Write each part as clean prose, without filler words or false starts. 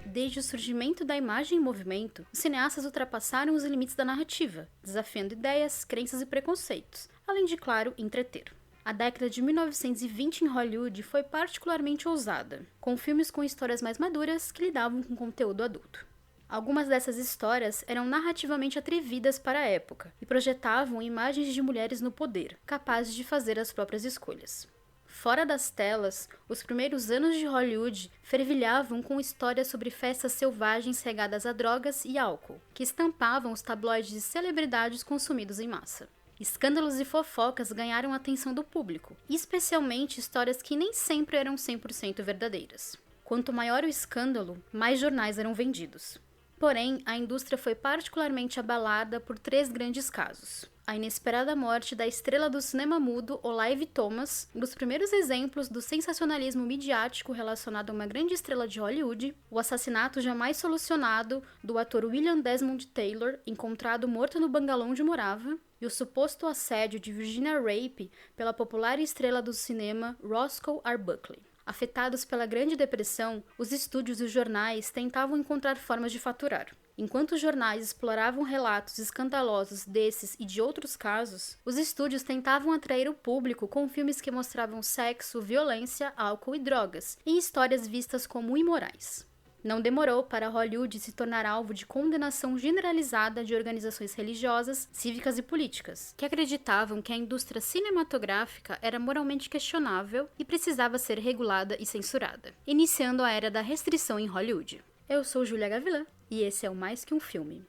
Desde o surgimento da imagem em movimento, os cineastas ultrapassaram os limites da narrativa, desafiando ideias, crenças e preconceitos, além de, claro, entreter. A década de 1920 em Hollywood foi particularmente ousada, com filmes com histórias mais maduras que lidavam com conteúdo adulto. Algumas dessas histórias eram narrativamente atrevidas para a época e projetavam imagens de mulheres no poder, capazes de fazer as próprias escolhas. Fora das telas, os primeiros anos de Hollywood fervilhavam com histórias sobre festas selvagens regadas a drogas e álcool, que estampavam os tabloides de celebridades consumidos em massa. Escândalos e fofocas ganharam a atenção do público, especialmente histórias que nem sempre eram 100% verdadeiras. Quanto maior o escândalo, mais jornais eram vendidos. Porém, a indústria foi particularmente abalada por 3 grandes casos. A inesperada morte da estrela do cinema mudo Olive Thomas, um dos primeiros exemplos do sensacionalismo midiático relacionado a uma grande estrela de Hollywood, o assassinato jamais solucionado do ator William Desmond Taylor, encontrado morto no bangalô onde morava, e o suposto assédio de Virginia Rape pela popular estrela do cinema Roscoe Arbuckle. Afetados pela Grande Depressão, os estúdios e os jornais tentavam encontrar formas de faturar. Enquanto os jornais exploravam relatos escandalosos desses e de outros casos, os estúdios tentavam atrair o público com filmes que mostravam sexo, violência, álcool e drogas, e histórias vistas como imorais. Não demorou para Hollywood se tornar alvo de condenação generalizada de organizações religiosas, cívicas e políticas, que acreditavam que a indústria cinematográfica era moralmente questionável e precisava ser regulada e censurada, iniciando a era da restrição em Hollywood. Eu sou Júlia Gavilã, e esse é o Mais Que Um Filme.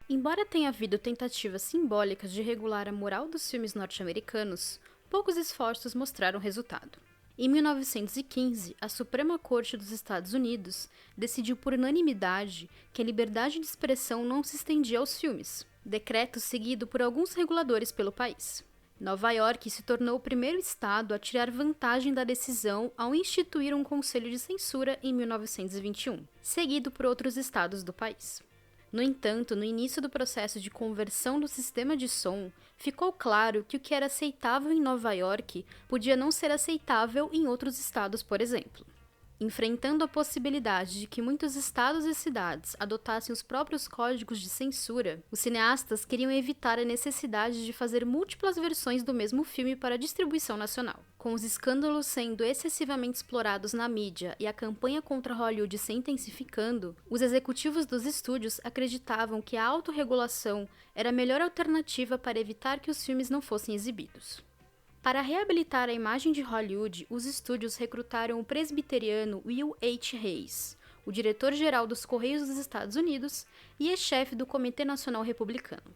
Embora tenha havido tentativas simbólicas de regular a moral dos filmes norte-americanos, poucos esforços mostraram resultado. Em 1915, a Suprema Corte dos Estados Unidos decidiu por unanimidade que a liberdade de expressão não se estendia aos filmes, decreto seguido por alguns reguladores pelo país. Nova York se tornou o primeiro estado a tirar vantagem da decisão ao instituir um conselho de censura em 1921, seguido por outros estados do país. No entanto, no início do processo de conversão do sistema de som, ficou claro que o que era aceitável em Nova York podia não ser aceitável em outros estados, por exemplo. Enfrentando a possibilidade de que muitos estados e cidades adotassem os próprios códigos de censura, os cineastas queriam evitar a necessidade de fazer múltiplas versões do mesmo filme para distribuição nacional. Com os escândalos sendo excessivamente explorados na mídia e a campanha contra Hollywood se intensificando, os executivos dos estúdios acreditavam que a autorregulação era a melhor alternativa para evitar que os filmes não fossem exibidos. Para reabilitar a imagem de Hollywood, os estúdios recrutaram o presbiteriano Will H. Hayes, o diretor-geral dos Correios dos Estados Unidos e ex-chefe do Comitê Nacional Republicano.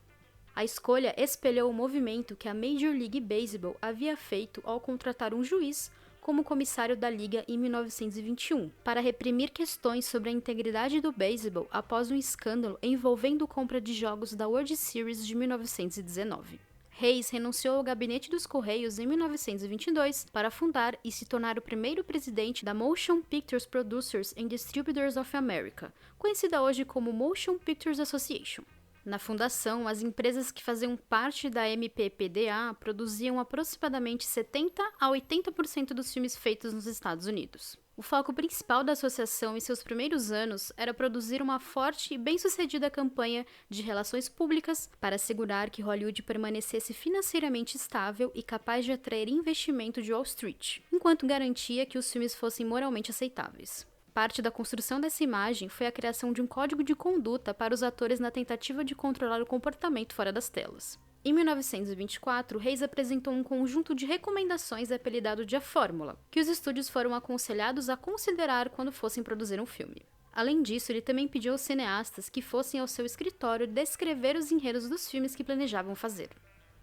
A escolha espelhou o movimento que a Major League Baseball havia feito ao contratar um juiz como comissário da liga em 1921, para reprimir questões sobre a integridade do beisebol após um escândalo envolvendo compra de jogos da World Series de 1919. Hayes renunciou ao gabinete dos Correios em 1922 para fundar e se tornar o primeiro presidente da Motion Pictures Producers and Distributors of America, conhecida hoje como Motion Pictures Association. Na fundação, as empresas que faziam parte da MPPDA produziam aproximadamente 70 a 80% dos filmes feitos nos Estados Unidos. O foco principal da associação em seus primeiros anos era produzir uma forte e bem-sucedida campanha de relações públicas para assegurar que Hollywood permanecesse financeiramente estável e capaz de atrair investimento de Wall Street, enquanto garantia que os filmes fossem moralmente aceitáveis. Parte da construção dessa imagem foi a criação de um código de conduta para os atores na tentativa de controlar o comportamento fora das telas. Em 1924, Hayes apresentou um conjunto de recomendações apelidado de A Fórmula, que os estúdios foram aconselhados a considerar quando fossem produzir um filme. Além disso, ele também pediu aos cineastas que fossem ao seu escritório descrever os enredos dos filmes que planejavam fazer.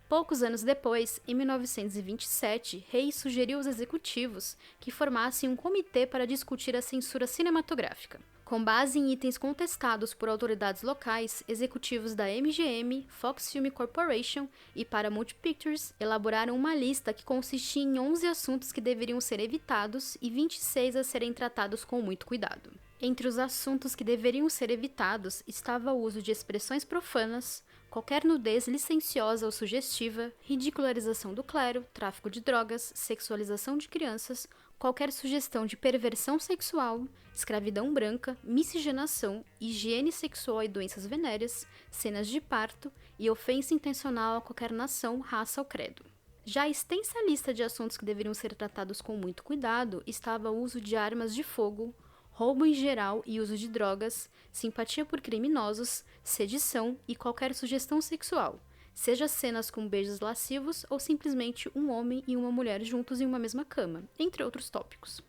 Poucos anos depois, em 1927, Hayes sugeriu aos executivos que formassem um comitê para discutir a censura cinematográfica. Com base em itens contestados por autoridades locais, executivos da MGM, Fox Film Corporation e Paramount Pictures elaboraram uma lista que consistia em 11 assuntos que deveriam ser evitados e 26 a serem tratados com muito cuidado. Entre os assuntos que deveriam ser evitados estava o uso de expressões profanas, qualquer nudez licenciosa ou sugestiva, ridicularização do clero, tráfico de drogas, sexualização de crianças, qualquer sugestão de perversão sexual, escravidão branca, miscigenação, higiene sexual e doenças venéreas, cenas de parto e ofensa intencional a qualquer nação, raça ou credo. Já a extensa lista de assuntos que deveriam ser tratados com muito cuidado estava o uso de armas de fogo, roubo em geral e uso de drogas, simpatia por criminosos, sedição e qualquer sugestão sexual, seja cenas com beijos lascivos ou simplesmente um homem e uma mulher juntos em uma mesma cama, entre outros tópicos.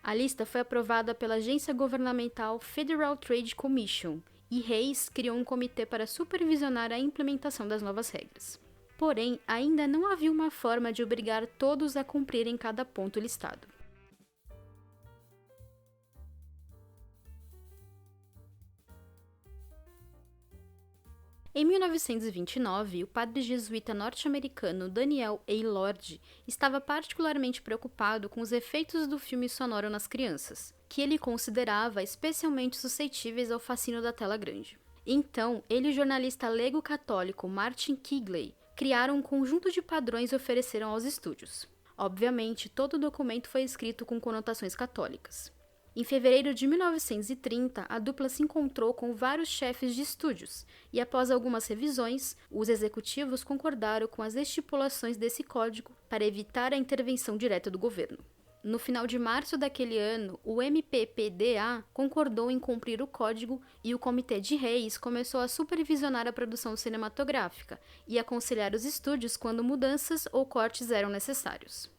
A lista foi aprovada pela agência governamental Federal Trade Commission e Hayes criou um comitê para supervisionar a implementação das novas regras. Porém, ainda não havia uma forma de obrigar todos a cumprirem cada ponto listado. Em 1929, o padre jesuíta norte-americano Daniel A. Lord estava particularmente preocupado com os efeitos do filme sonoro nas crianças, que ele considerava especialmente suscetíveis ao fascínio da tela grande. Então, ele e o jornalista leigo católico Martin Kigley criaram um conjunto de padrões e ofereceram aos estúdios. Obviamente, todo o documento foi escrito com conotações católicas. Em fevereiro de 1930, a dupla se encontrou com vários chefes de estúdios, e após algumas revisões, os executivos concordaram com as estipulações desse código para evitar a intervenção direta do governo. No final de março daquele ano, o MPPDA concordou em cumprir o código e o Comitê de Reis começou a supervisionar a produção cinematográfica e aconselhar os estúdios quando mudanças ou cortes eram necessários.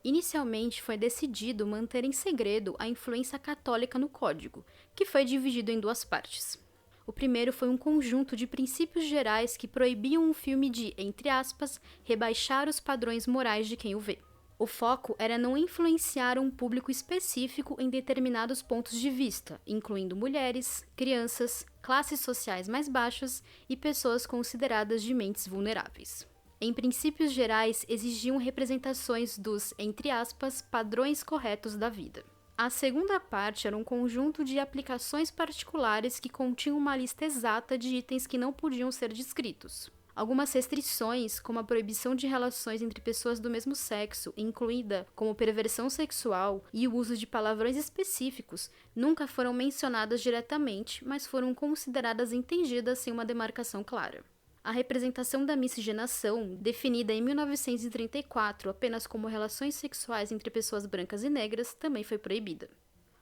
Inicialmente foi decidido manter em segredo a influência católica no código, que foi dividido em duas partes. O primeiro foi um conjunto de princípios gerais que proibiam um filme de, entre aspas, rebaixar os padrões morais de quem o vê. O foco era não influenciar um público específico em determinados pontos de vista, incluindo mulheres, crianças, classes sociais mais baixas e pessoas consideradas de mentes vulneráveis. Em princípios gerais, exigiam representações dos, entre aspas, padrões corretos da vida. A segunda parte era um conjunto de aplicações particulares que continham uma lista exata de itens que não podiam ser descritos. Algumas restrições, como a proibição de relações entre pessoas do mesmo sexo, incluída como perversão sexual e o uso de palavrões específicos, nunca foram mencionadas diretamente, mas foram consideradas entendidas sem uma demarcação clara. A representação da miscigenação, definida em 1934 apenas como relações sexuais entre pessoas brancas e negras, também foi proibida.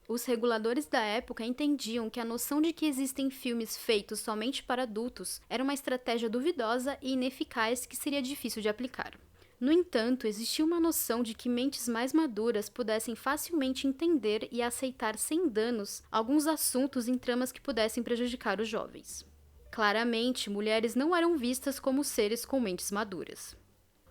Os reguladores da época entendiam que a noção de que existem filmes feitos somente para adultos era uma estratégia duvidosa e ineficaz que seria difícil de aplicar. No entanto, existia uma noção de que mentes mais maduras pudessem facilmente entender e aceitar sem danos alguns assuntos em tramas que pudessem prejudicar os jovens. Claramente, mulheres não eram vistas como seres com mentes maduras.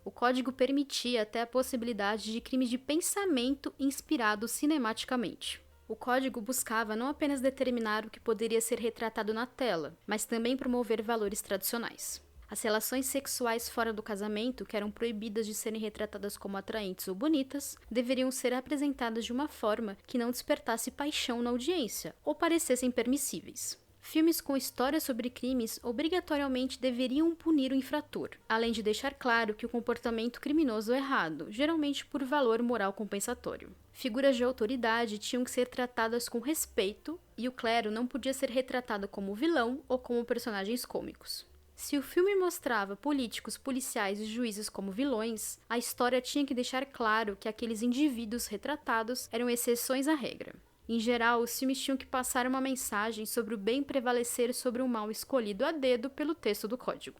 O código permitia até a possibilidade de crimes de pensamento inspirados cinematicamente. O código buscava não apenas determinar o que poderia ser retratado na tela, mas também promover valores tradicionais. As relações sexuais fora do casamento, que eram proibidas de serem retratadas como atraentes ou bonitas, deveriam ser apresentadas de uma forma que não despertasse paixão na audiência ou parecessem permissíveis. Filmes com histórias sobre crimes obrigatoriamente deveriam punir o infrator, além de deixar claro que o comportamento criminoso é errado, geralmente por valor moral compensatório. Figuras de autoridade tinham que ser tratadas com respeito e o clero não podia ser retratado como vilão ou como personagens cômicos. Se o filme mostrava políticos, policiais e juízes como vilões, a história tinha que deixar claro que aqueles indivíduos retratados eram exceções à regra. Em geral, os filmes tinham que passar uma mensagem sobre o bem prevalecer sobre o mal escolhido a dedo pelo texto do código.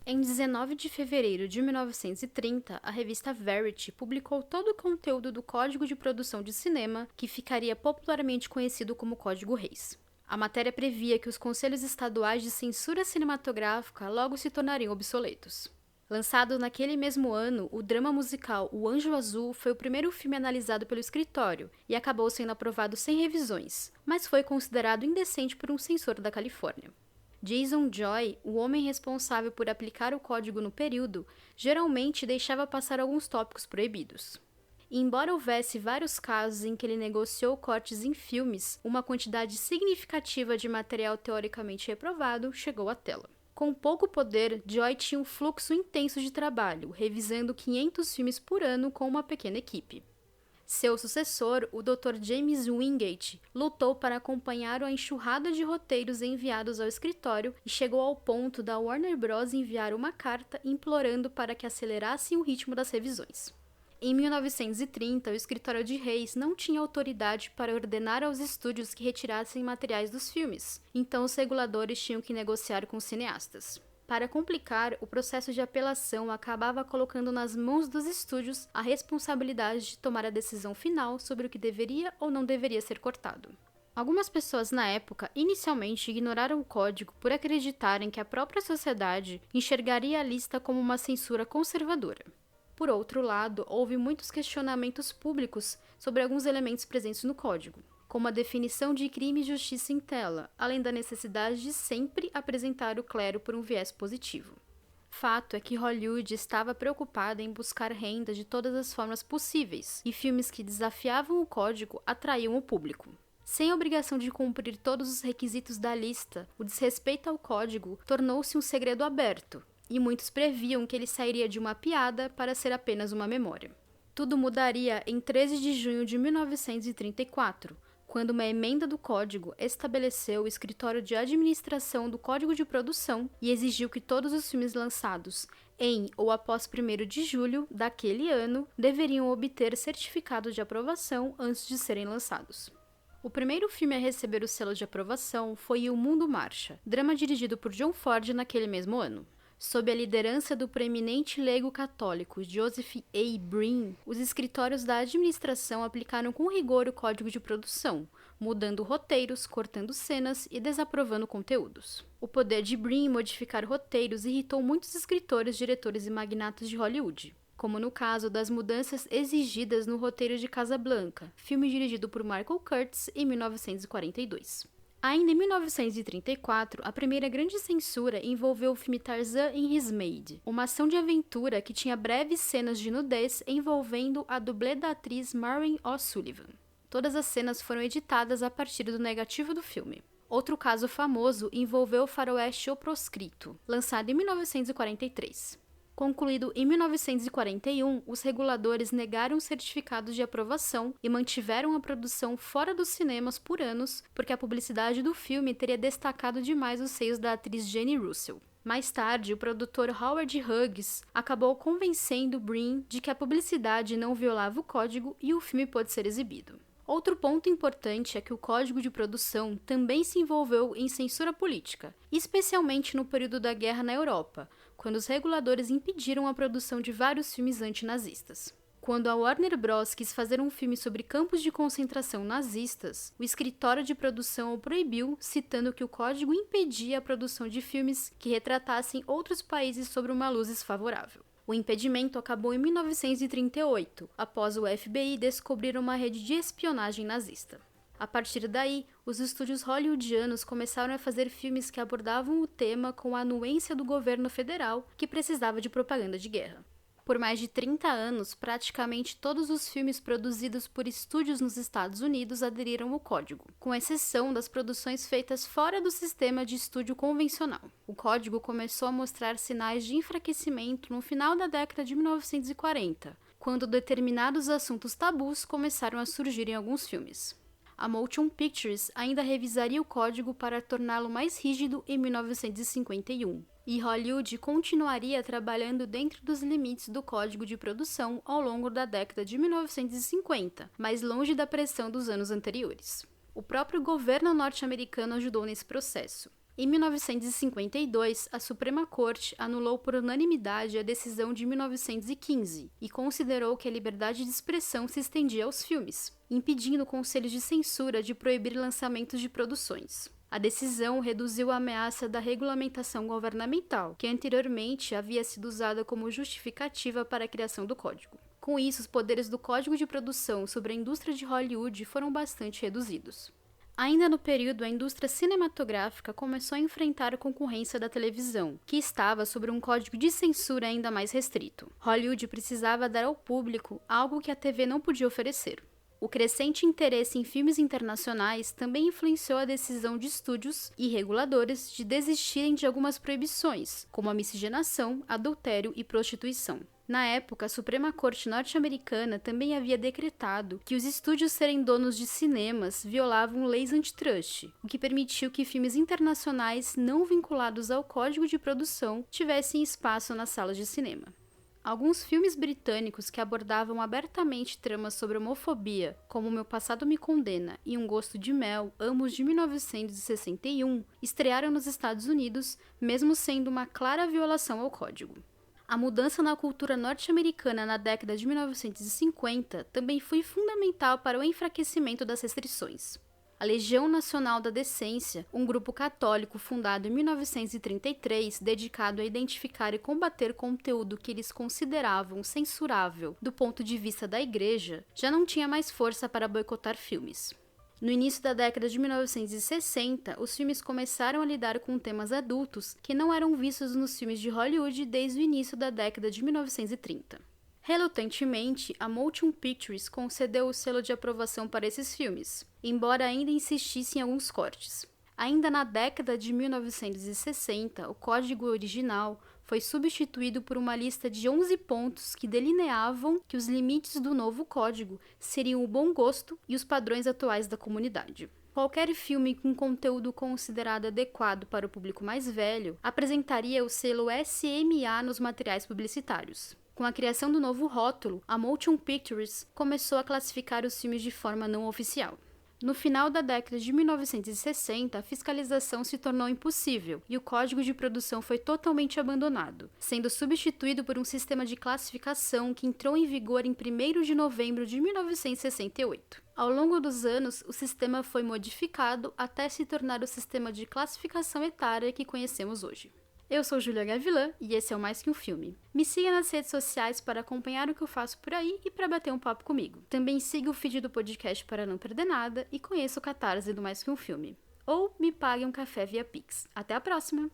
Em 19 de fevereiro de 1930, a revista Verity publicou todo o conteúdo do Código de Produção de Cinema, que ficaria popularmente conhecido como Código Reis. A matéria previa que os conselhos estaduais de censura cinematográfica logo se tornariam obsoletos. Lançado naquele mesmo ano, o drama musical O Anjo Azul foi o primeiro filme analisado pelo escritório e acabou sendo aprovado sem revisões, mas foi considerado indecente por um censor da Califórnia. Jason Joy, o homem responsável por aplicar o código no período, geralmente deixava passar alguns tópicos proibidos. E embora houvesse vários casos em que ele negociou cortes em filmes, uma quantidade significativa de material teoricamente reprovado chegou à tela. Com pouco poder, Joy tinha um fluxo intenso de trabalho, revisando 500 filmes por ano com uma pequena equipe. Seu sucessor, o Dr. James Wingate, lutou para acompanhar a enxurrada de roteiros enviados ao escritório e chegou ao ponto da Warner Bros. Enviar uma carta implorando para que acelerassem o ritmo das revisões. Em 1930, o escritório de Hayes não tinha autoridade para ordenar aos estúdios que retirassem materiais dos filmes, então os reguladores tinham que negociar com os cineastas. Para complicar, o processo de apelação acabava colocando nas mãos dos estúdios a responsabilidade de tomar a decisão final sobre o que deveria ou não deveria ser cortado. Algumas pessoas na época inicialmente ignoraram o código por acreditarem que a própria sociedade enxergaria a lista como uma censura conservadora. Por outro lado, houve muitos questionamentos públicos sobre alguns elementos presentes no código, como a definição de crime e justiça em tela, além da necessidade de sempre apresentar o clero por um viés positivo. Fato é que Hollywood estava preocupada em buscar renda de todas as formas possíveis, e filmes que desafiavam o código atraíam o público. Sem a obrigação de cumprir todos os requisitos da lista, o desrespeito ao código tornou-se um segredo aberto, e muitos previam que ele sairia de uma piada para ser apenas uma memória. Tudo mudaria em 13 de junho de 1934, quando uma emenda do Código estabeleceu o Escritório de Administração do Código de Produção e exigiu que todos os filmes lançados em ou após 1º de julho daquele ano deveriam obter certificado de aprovação antes de serem lançados. O primeiro filme a receber o selo de aprovação foi O Mundo Marcha, drama dirigido por John Ford naquele mesmo ano. Sob a liderança do proeminente leigo católico Joseph A. Breen, os escritórios da administração aplicaram com rigor o código de produção, mudando roteiros, cortando cenas e desaprovando conteúdos. O poder de Breen em modificar roteiros irritou muitos escritores, diretores e magnatas de Hollywood, como no caso das mudanças exigidas no roteiro de Casablanca, filme dirigido por Michael Curtiz em 1942. Ainda em 1934, a primeira grande censura envolveu o filme Tarzan and His Maid, uma ação de aventura que tinha breves cenas de nudez envolvendo a dublê da atriz Maureen O'Sullivan. Todas as cenas foram editadas a partir do negativo do filme. Outro caso famoso envolveu o faroeste O Proscrito, lançado em 1943. Concluído em 1941, os reguladores negaram certificados de aprovação e mantiveram a produção fora dos cinemas por anos, porque a publicidade do filme teria destacado demais os seios da atriz Jane Russell. Mais tarde, o produtor Howard Hughes acabou convencendo Breen de que a publicidade não violava o código e o filme pôde ser exibido. Outro ponto importante é que o código de produção também se envolveu em censura política, especialmente no período da guerra na Europa, quando os reguladores impediram a produção de vários filmes antinazistas. Quando a Warner Bros. Quis fazer um filme sobre campos de concentração nazistas, o escritório de produção o proibiu, citando que o código impedia a produção de filmes que retratassem outros países sob uma luz desfavorável. O impedimento acabou em 1938, após o FBI descobrir uma rede de espionagem nazista. A partir daí, os estúdios hollywoodianos começaram a fazer filmes que abordavam o tema com a anuência do governo federal, que precisava de propaganda de guerra. Por mais de 30 anos, praticamente todos os filmes produzidos por estúdios nos Estados Unidos aderiram ao código, com exceção das produções feitas fora do sistema de estúdio convencional. O código começou a mostrar sinais de enfraquecimento no final da década de 1940, quando determinados assuntos tabus começaram a surgir em alguns filmes. A Motion Pictures ainda revisaria o código para torná-lo mais rígido em 1951. E Hollywood continuaria trabalhando dentro dos limites do código de produção ao longo da década de 1950, mais longe da pressão dos anos anteriores. O próprio governo norte-americano ajudou nesse processo. Em 1952, a Suprema Corte anulou por unanimidade a decisão de 1915 e considerou que a liberdade de expressão se estendia aos filmes, impedindo conselhos de censura de proibir lançamentos de produções. A decisão reduziu a ameaça da regulamentação governamental, que anteriormente havia sido usada como justificativa para a criação do código. Com isso, os poderes do código de produção sobre a indústria de Hollywood foram bastante reduzidos. Ainda no período, a indústria cinematográfica começou a enfrentar a concorrência da televisão, que estava sob um código de censura ainda mais restrito. Hollywood precisava dar ao público algo que a TV não podia oferecer. O crescente interesse em filmes internacionais também influenciou a decisão de estúdios e reguladores de desistirem de algumas proibições, como a miscigenação, adultério e prostituição. Na época, a Suprema Corte norte-americana também havia decretado que os estúdios serem donos de cinemas violavam leis antitrust, o que permitiu que filmes internacionais não vinculados ao código de produção tivessem espaço nas salas de cinema. Alguns filmes britânicos que abordavam abertamente tramas sobre homofobia, como Meu Passado Me Condena e Um Gosto de Mel, ambos de 1961, estrearam nos Estados Unidos, mesmo sendo uma clara violação ao código. A mudança na cultura norte-americana na década de 1950 também foi fundamental para o enfraquecimento das restrições. A Legião Nacional da Decência, um grupo católico fundado em 1933 dedicado a identificar e combater conteúdo que eles consideravam censurável do ponto de vista da Igreja, já não tinha mais força para boicotar filmes. No início da década de 1960, os filmes começaram a lidar com temas adultos que não eram vistos nos filmes de Hollywood desde o início da década de 1930. Relutantemente, a Motion Pictures concedeu o selo de aprovação para esses filmes, embora ainda insistisse em alguns cortes. Ainda na década de 1960, o código original foi substituído por uma lista de 11 pontos que delineavam que os limites do novo código seriam o bom gosto e os padrões atuais da comunidade. Qualquer filme com conteúdo considerado adequado para o público mais velho apresentaria o selo SMA nos materiais publicitários. Com a criação do novo rótulo, a Motion Pictures começou a classificar os filmes de forma não oficial. No final da década de 1960, a fiscalização se tornou impossível e o código de produção foi totalmente abandonado, sendo substituído por um sistema de classificação que entrou em vigor em 1º de novembro de 1968. Ao longo dos anos, o sistema foi modificado até se tornar o sistema de classificação etária que conhecemos hoje. Eu sou Júlia Gavilã e esse é o Mais Que Um Filme. Me siga nas redes sociais para acompanhar o que eu faço por aí e para bater um papo comigo. Também siga o feed do podcast para não perder nada e conheça o Catarse do Mais Que Um Filme. Ou me pague um café via Pix. Até a próxima!